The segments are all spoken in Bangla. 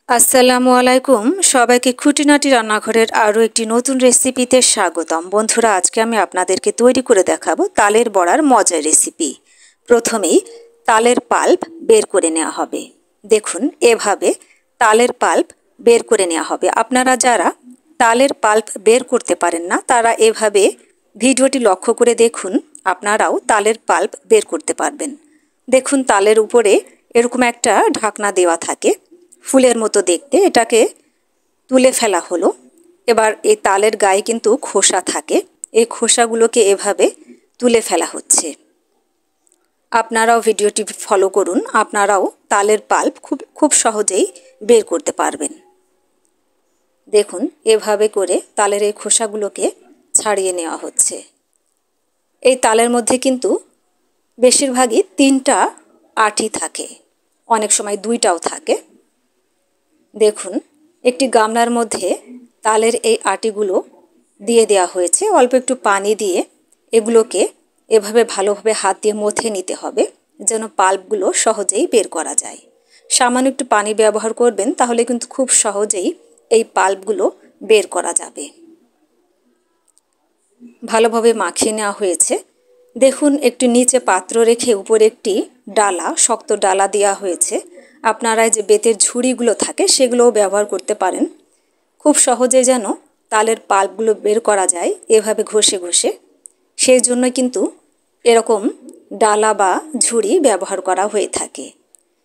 আসসালামু আলাইকুম। সবাইকে খুঁটিনাটি রান্নাঘরের আরও একটি নতুন রেসিপিতে স্বাগতম। বন্ধুরা, আজকে আমি আপনাদেরকে তৈরি করে দেখাবো তালের বড়ার মজার রেসিপি। প্রথমেই তালের পাল্প বের করে নেওয়া হবে। দেখুন, এভাবে তালের পাল্প বের করে নেওয়া হবে। আপনারা যারা তালের পাল্প বের করতে পারেন না, তারা এভাবে ভিডিওটি লক্ষ্য করে দেখুন, আপনারাও তালের পাল্প বের করতে পারবেন। দেখুন, তালের উপরে এরকম একটা ঢাকনা দেওয়া থাকে, ফুলের মতো দেখতে। এটাকে তুলে ফেলা হলো। এবার এই তালের গায়ে কিন্তু খোসা থাকে, এই খোসাগুলোকে এভাবে তুলে ফেলা হচ্ছে। আপনারাও ভিডিওটি ফলো করুন, আপনারাও তালের পাল্প খুব সহজেই বের করতে পারবেন। দেখুন, এভাবে করে তালের এই খোসাগুলোকে ছাড়িয়ে নেওয়া হচ্ছে। এই তালের মধ্যে কিন্তু বেশিরভাগই 3টা আঁটি থাকে, অনেক সময় 2টাও থাকে। দেখুন, একটি গামলার মধ্যে তালের এই আটিগুলো দিয়ে দেওয়া হয়েছে। অল্প একটু পানি দিয়ে এগুলোকে এভাবে ভালোভাবে হাত দিয়ে মথে নিতে হবে, যেন পাল্পগুলো সহজেই বের করা যায়। সামান্য একটু পানি ব্যবহার করবেন, তাহলে কিন্তু খুব সহজেই এই পাল্পগুলো বের করা যাবে। ভালোভাবে মাখিয়ে নেওয়া হয়েছে। দেখুন, একটু নিচে পাত্র রেখে উপরে একটি ডালা, শক্ত ডালা দেওয়া হয়েছে। আপনারা যে বেতের ঝুড়িগুলো থাকে সেগুলোও ব্যবহার করতে পারেন। খুব সহজে যেন তালের পাল্পগুলো বের করা যায় এভাবে ঘষে ঘষে, সেই জন্য কিন্তু এরকম ডালা বা ঝুড়ি ব্যবহার করা হয়ে থাকে।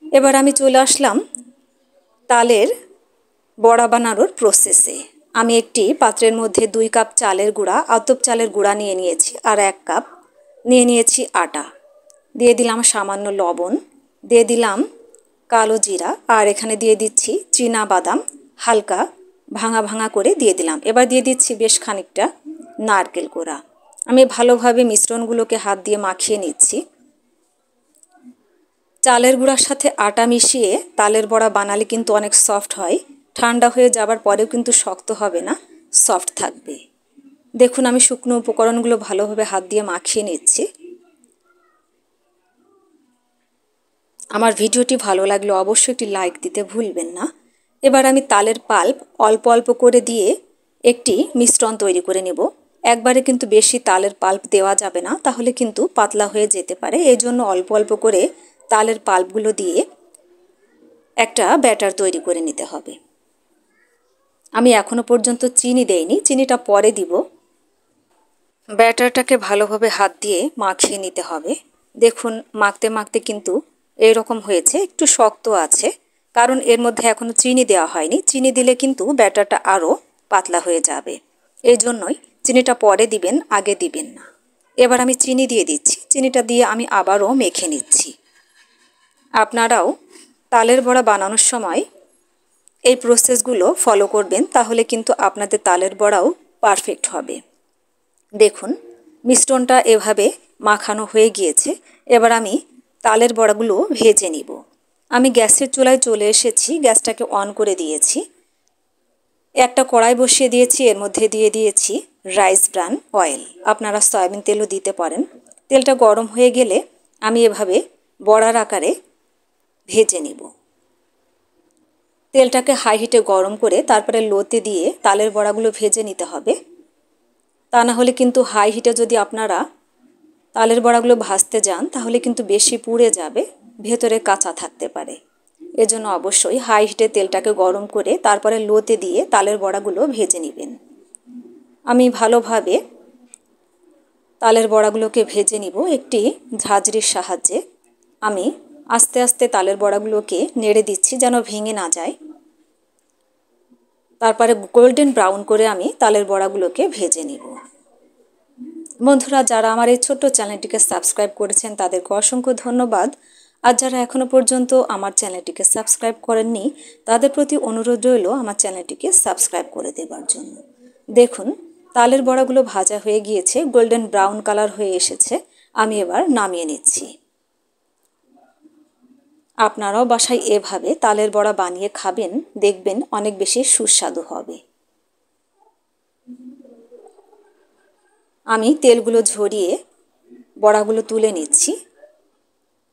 এবার আমি চলে আসলাম তালের বড়া বানানোর প্রসেসে। আমি একটি পাত্রের মধ্যে 2 কাপ চালের গুঁড়া, আতপ চালের গুঁড়া নিয়ে নিয়েছি, আর 1 কাপ নিয়ে নিয়েছি আটা। দিয়ে দিলাম সামান্য লবণ, দিয়ে দিলাম কালো জিরা, আর এখানে দিয়ে দিচ্ছি চীনা বাদাম হালকা ভাঙা ভাঙা করে দিয়ে দিলাম। এবার দিয়ে দিচ্ছি বেশ খানিকটা নারকেল কোড়া। আমি ভালোভাবে মিশ্রণগুলোকে হাত দিয়ে মাখিয়ে নিচ্ছি। চালের গুঁড়ার সাথে আটা মিশিয়ে তালের বড়া বানালে কিন্তু অনেক সফট হয়। ঠান্ডা হয়ে যাবার পরেও কিন্তু শক্ত হবে না, সফট থাকবে। দেখুন, আমি শুকনো উপকরণগুলো ভালোভাবে হাত দিয়ে মাখিয়ে নিচ্ছি। আমার ভিডিওটি ভালো লাগলে অবশ্যই একটি লাইক দিতে ভুলবেন না। এবার আমি তালের পাল্প অল্প অল্প করে দিয়ে একটি মিশ্রণ তৈরি করে নেব। একবারে কিন্তু বেশি তালের পাল্প দেওয়া যাবে না, তাহলে কিন্তু পাতলা হয়ে যেতে পারে। এই জন্য অল্প অল্প করে তালের পাল্পগুলো দিয়ে একটা ব্যাটার তৈরি করে নিতে হবে। আমি এখনো পর্যন্ত চিনি দেইনি, চিনিটা পরে দিব। ব্যাটারটাকে ভালোভাবে হাত দিয়ে মাখিয়ে নিতে হবে। দেখুন, মাখতে মাখতে কিন্তু এইরকম হয়েছে, একটু শক্ত আছে, কারণ এর মধ্যে এখনো চিনি দেওয়া হয়নি। চিনি দিলে কিন্তু ব্যাটারটা আরও পাতলা হয়ে যাবে। এই জন্যই চিনিটা পরে দিবেন, আগে দিবেন না। এবার আমি চিনি দিয়ে দিচ্ছি। চিনিটা দিয়ে আমি আবারও মেখে নিচ্ছি। আপনারাও তালের বড়া বানানোর সময় এই প্রসেসগুলো ফলো করবেন, তাহলে কিন্তু আপনাদের তালের বড়াও পারফেক্ট হবে। দেখুন, মিশ্রণটা এভাবে মাখানো হয়ে গিয়েছে। এবার আমি তালের বড়াগুলো ভেজে নিব। আমি গ্যাসের চুলায় চলে এসেছি, গ্যাসটাকে অন করে দিয়েছি। একটা কড়াই বসিয়ে দিয়েছি, এর মধ্যে দিয়ে দিয়েছি রাইস ব্রান অয়েল। আপনারা সয়াবিন তেলও দিতে পারেন। তেলটা গরম হয়ে গেলে আমি এভাবে বড়ার আকারে ভেজে নিব। তেলটাকে হাই হিটে গরম করে তারপরে লোতে দিয়ে তালের বড়াগুলো ভেজে নিতে হবে। তা না হলে কিন্তু হাই হিটে যদি আপনারা তালের বড়াগুলো ভাজতে যান, তাহলে কিন্তু বেশি পুড়ে যাবে, ভেতরে কাঁচা থাকতে পারে। এজন্য অবশ্যই হাই হিটে তেলটাকে গরম করে তারপরে লোতে দিয়ে তালের বড়াগুলো ভেজে নেবেন। আমি ভালোভাবে তালের বড়াগুলোকে ভেজে নিব একটি ঝাঁঝরির সাহায্যে। আমি আস্তে আস্তে তালের বড়াগুলোকে নেড়ে দিচ্ছি, যেন ভেঙে না যায়। তারপরে গোল্ডেন ব্রাউন করে আমি তালের বড়াগুলোকে ভেজে নিব। বন্ধুরা, যারা আমার এই ছোট্ট চ্যানেলটিকে সাবস্ক্রাইব করেছেন তাদেরকে অসংখ্য ধন্যবাদ। আর যারা এখনও পর্যন্ত আমার চ্যানেলটিকে সাবস্ক্রাইব করেননি, তাদের প্রতি অনুরোধ রইল আমার চ্যানেলটিকে সাবস্ক্রাইব করে দেওয়ার জন্য। দেখুন, তালের বড়াগুলো ভাজা হয়ে গিয়েছে, গোল্ডেন ব্রাউন কালার হয়ে এসেছে। আমি এবার নামিয়ে নিচ্ছি। আপনারাও বাসায় এভাবে তালের বড়া বানিয়ে খাবেন, দেখবেন অনেক বেশি সুস্বাদু হবে। আমি তেলগুলো ঝরিয়ে বড়াগুলো তুলে নিচ্ছি।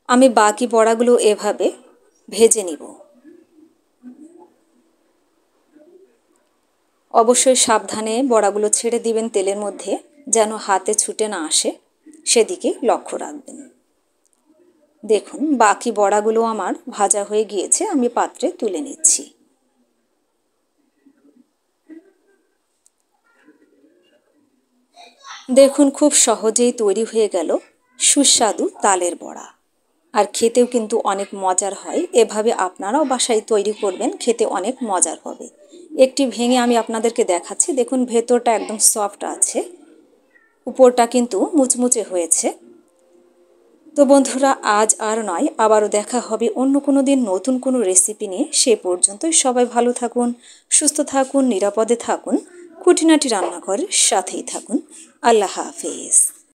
আমি বাকি বড়াগুলো এভাবে ভেজে নিব। অবশ্যই সাবধানে বড়াগুলো ছেড়ে দিবেন তেলের মধ্যে, যেন হাতে ছুটে না আসে, সেদিকে লক্ষ্য রাখবেন। দেখুন বাকি বড়াগুলো আমার ভাজা হয়ে গিয়েছে, আমি পাত্রে তুলে নিচ্ছি। দেখুন খুব সহজেই তৈরি হয়ে গেল সুস্বাদু তালের বড়া। আর খেতেও কিন্তু অনেক মজার হয়। এভাবে আপনারাও বাসায় তৈরি করবেন, খেতে অনেক মজার হবে। একটি ভেঙে আমি আপনাদেরকে দেখাচ্ছি। দেখুন ভেতরটা একদম সফট আছে, উপরটা কিন্তু মুচমুচে হয়েছে। তো বন্ধুরা আজ আর নয়, আবারও দেখা হবে অন্য কোনো দিন নতুন কোনো রেসিপি নিয়ে। সে পর্যন্তই সবাই ভালো থাকুন, সুস্থ থাকুন, নিরাপদে থাকুন, খুঁটিনাটি রান্নাঘরের সাথেই থাকুন। আল্লাহ হাফেজ।